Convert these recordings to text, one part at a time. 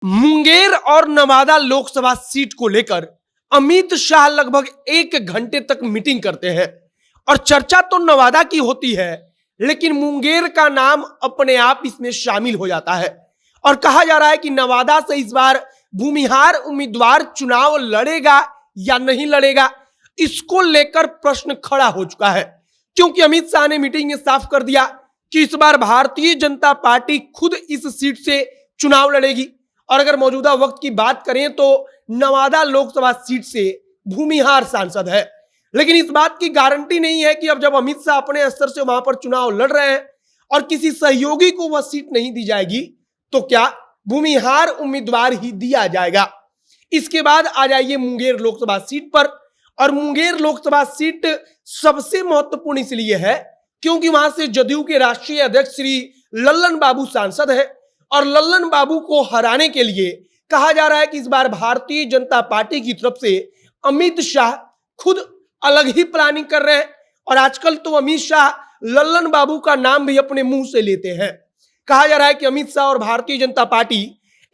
मुंगेर और नवादा लोकसभा सीट को लेकर अमित शाह लगभग 1 घंटे तक मीटिंग करते हैं और चर्चा तो नवादा की होती है, लेकिन मुंगेर का नाम अपने आप इसमें शामिल हो जाता है और कहा जा रहा है कि नवादा से इस बार भूमिहार उम्मीदवार चुनाव लड़ेगा या नहीं लड़ेगा, इसको लेकर प्रश्न खड़ा हो चुका है। क्योंकि अमित शाह ने मीटिंग में साफ कर दिया कि इस बार भारतीय जनता पार्टी खुद इस सीट से चुनाव लड़ेगी। और अगर मौजूदा वक्त की बात करें तो नवादा लोकसभा सीट से भूमिहार सांसद है, लेकिन इस बात की गारंटी नहीं है कि अब जब अमित शाह अपने स्तर से वहां पर चुनाव लड़ रहे हैं और किसी सहयोगी को वह सीट नहीं दी जाएगी तो क्या भूमिहार उम्मीदवार ही दिया जाएगा। इसके बाद आ जाइए मुंगेर लोकसभा सीट पर। और मुंगेर लोकसभा सीट सबसे महत्वपूर्ण इसलिए है क्योंकि वहां से जदयू के राष्ट्रीय अध्यक्ष श्री लल्लन बाबू सांसद है और लल्लन बाबू को हराने के लिए कहा जा रहा है कि इस बार भारतीय जनता पार्टी की तरफ से अमित शाह खुद अलग ही प्लानिंग कर रहे हैं। और आजकल तो अमित शाह लल्लन बाबू का नाम भी अपने मुंह से लेते हैं। कहा जा रहा है कि अमित शाह और भारतीय जनता पार्टी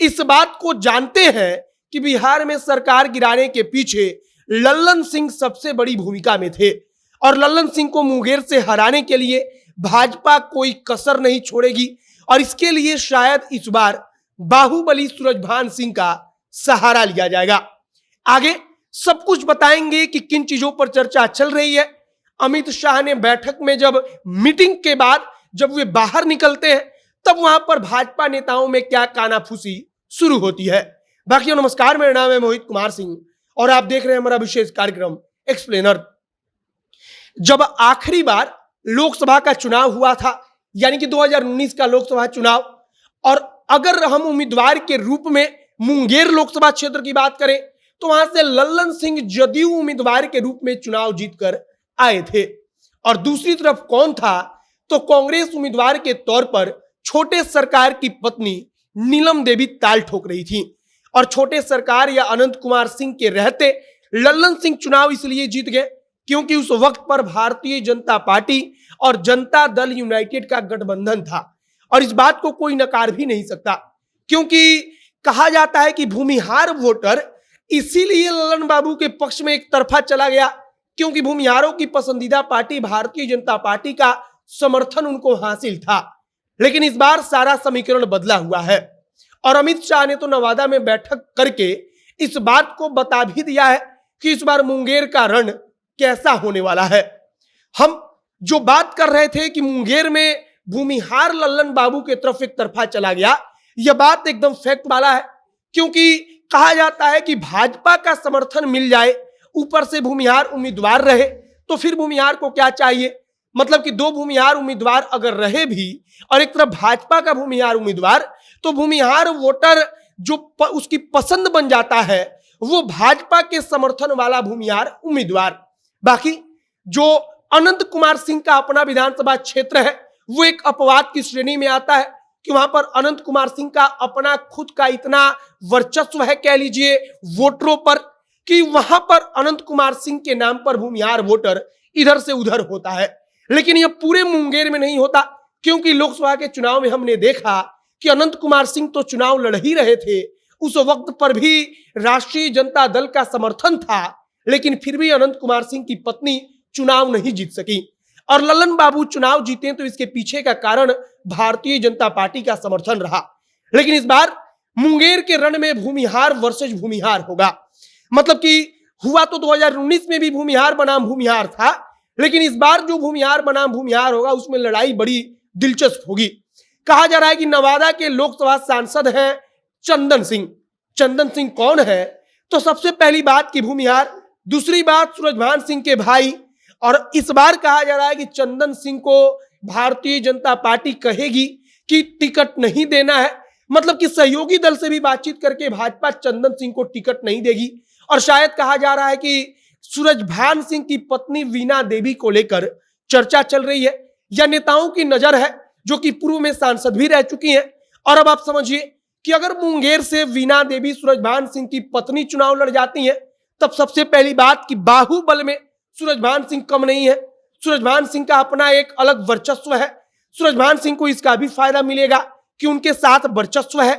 इस बात को जानते हैं कि बिहार में सरकार गिराने के पीछे लल्लन सिंह सबसे बड़ी भूमिका में थे और लल्लन सिंह को मुंगेर से हराने के लिए भाजपा कोई कसर नहीं छोड़ेगी और इसके लिए शायद इस बार बाहुबली सूरजभान सिंह का सहारा लिया जाएगा। आगे सब कुछ बताएंगे कि किन चीजों पर चर्चा चल रही है। अमित शाह ने बैठक में जब मीटिंग के बाद जब वे बाहर निकलते हैं तब वहां पर भाजपा नेताओं में क्या कानाफूसी शुरू होती है। बाकी नमस्कार, मेरा नाम है मोहित कुमार सिंह और आप देख रहे हैं हमारा विशेष कार्यक्रम एक्सप्लेनर। जब आखिरी बार लोकसभा का चुनाव हुआ था, यानी कि 2019 का लोकसभा चुनाव, और अगर हम उम्मीदवार के रूप में मुंगेर लोकसभा क्षेत्र की बात करें तो वहां से लल्लन सिंह जदयू उम्मीदवार के रूप में चुनाव जीतकर आए थे और दूसरी तरफ कौन था तो कांग्रेस उम्मीदवार के तौर पर छोटे सरकार की पत्नी नीलम देवी ताल ठोक रही थी। और छोटे सरकार या अनंत कुमार सिंह के रहते लल्लन सिंह चुनाव इसलिए जीत गए क्योंकि उस वक्त पर भारतीय जनता पार्टी और जनता दल यूनाइटेड का गठबंधन था और इस बात को कोई नकार भी नहीं सकता, क्योंकि कहा जाता है कि भूमिहार वोटर इसीलिए लल्लन बाबू के पक्ष में एक तरफा चला गया क्योंकि भूमिहारों की पसंदीदा पार्टी भारतीय जनता पार्टी का समर्थन उनको हासिल था। लेकिन इस बार सारा समीकरण बदला हुआ है और अमित शाह ने तो नवादा में बैठक करके इस बात को बता भी दिया है कि इस बार मुंगेर का रण कैसा होने वाला है। हम जो बात कर रहे थे कि मुंगेर में भूमिहार लल्लन बाबू के तरफ एक तरफा चला गया, यह बात एकदम फैक्ट वाला है, क्योंकि कहा जाता है कि भाजपा का समर्थन मिल जाए, ऊपर से भूमिहार उम्मीदवार रहे तो फिर भूमिहार को क्या चाहिए। मतलब कि दो भूमिहार उम्मीदवार अगर रहे भी और एक तरफ भाजपा का भूमिहार उम्मीदवार, तो भूमिहार वोटर जो उसकी पसंद बन जाता है वो भाजपा के समर्थन वाला भूमिहार उम्मीदवार। बाकी जो अनंत कुमार सिंह का अपना विधानसभा क्षेत्र है वो एक अपवाद की श्रेणी में आता है कि वहां पर अनंत कुमार सिंह का अपना खुद का इतना वर्चस्व है, कह लीजिए वोटरों पर, कि वहां पर अनंत कुमार सिंह के नाम पर भूमिहार वोटर इधर से उधर होता है। लेकिन यह पूरे मुंगेर में नहीं होता, क्योंकि लोकसभा के चुनाव में हमने देखा कि अनंत कुमार सिंह तो चुनाव लड़ ही रहे थे, उस वक्त पर भी राष्ट्रीय जनता दल का समर्थन था, लेकिन फिर भी अनंत कुमार सिंह की पत्नी चुनाव नहीं जीत सकी और लल्लन बाबू चुनाव जीते तो इसके पीछे का कारण भारतीय जनता पार्टी का समर्थन रहा। लेकिन इस बार मुंगेर के रण में भूमिहार वर्सेस भूमिहार होगा। मतलब कि हुआ तो 2019 में भी भूमिहार बनाम भूमिहार था, लेकिन इस बार जो भूमिहार बनाम भूमिहार होगा उसमें लड़ाई बड़ी दिलचस्प होगी। कहा जा रहा है कि नवादा के लोकसभा सांसद हैं चंदन सिंह। चंदन सिंह कौन है तो सबसे पहली बात की भूमिहार, दूसरी बात सूरजभान सिंह के भाई। और इस बार कहा जा रहा है कि चंदन सिंह को भारतीय जनता पार्टी कहेगी कि टिकट नहीं देना है, मतलब कि सहयोगी दल से भी बातचीत करके भाजपा चंदन सिंह को टिकट नहीं देगी। और शायद कहा जा रहा है कि सूरजभान सिंह की पत्नी वीणा देवी को लेकर चर्चा चल रही है या नेताओं की नजर है जो कि पूर्व में सांसद भी रह चुकी हैं। और अब आप समझिए कि अगर मुंगेर से वीणा देवी सूरजभान सिंह की पत्नी चुनाव लड़ जाती हैं तब सबसे पहली बात कि बाहुबल में सूरजभान सिंह कम नहीं है। सूरजभान सिंह का अपना एक अलग वर्चस्व है। सूरजभान सिंह को इसका भी फायदा मिलेगा कि उनके साथ वर्चस्व है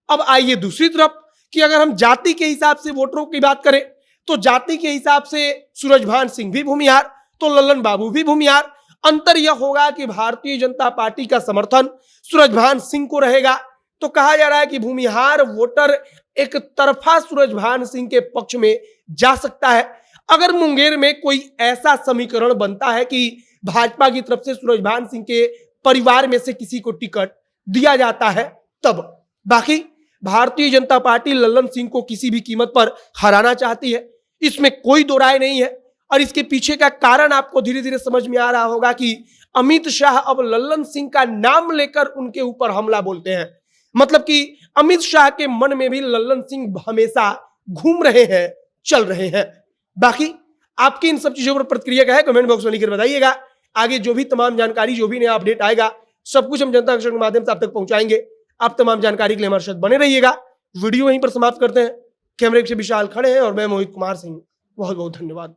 अब आइए दूसरी तरफ कि अगर हम जाति के हिसाब से वोटरों की बात करें तो जाति के हिसाब से सूरजभान सिंह भी भूमिहार, तो लल्लन बाबू भी भूमिहार। अंतर यह होगा कि भारतीय जनता पार्टी का समर्थन सूरजभान सिंह को रहेगा। तो कहा जा रहा है कि भूमिहार वोटर एक तरफा सूरजभान सिंह के पक्ष में जा सकता है। अगर मुंगेर में कोई ऐसा समीकरण बनता है कि भाजपा की तरफ से सूरजभान सिंह के परिवार में से किसी को टिकट दिया जाता है तब। बाकी भारतीय जनता पार्टी लल्लन सिंह को किसी भी कीमत पर हराना चाहती है, इसमें कोई दो राय नहीं है। और इसके पीछे का कारण आपको धीरे धीरे समझ में आ रहा होगा कि अमित शाह अब लल्लन सिंह का नाम लेकर उनके ऊपर हमला बोलते हैं। मतलब कि अमित शाह के मन में भी लल्लन सिंह हमेशा घूम रहे हैं, चल रहे हैं। बाकी आपकी इन सब चीजों पर प्रतिक्रिया क्या है कमेंट बॉक्स में लिखकर बताइएगा। आगे जो भी तमाम जानकारी, जो भी नया अपडेट आएगा, सब कुछ हम जनता कनेक्शन के माध्यम से आप तक पहुंचाएंगे। आप तमाम जानकारी के लिए हमारे साथ बने रहिएगा। वीडियो यहीं पर समाप्त करते हैं। कैमरे से विशाल खड़े हैं और मैं मोहित कुमार सिंह। बहुत बहुत धन्यवाद।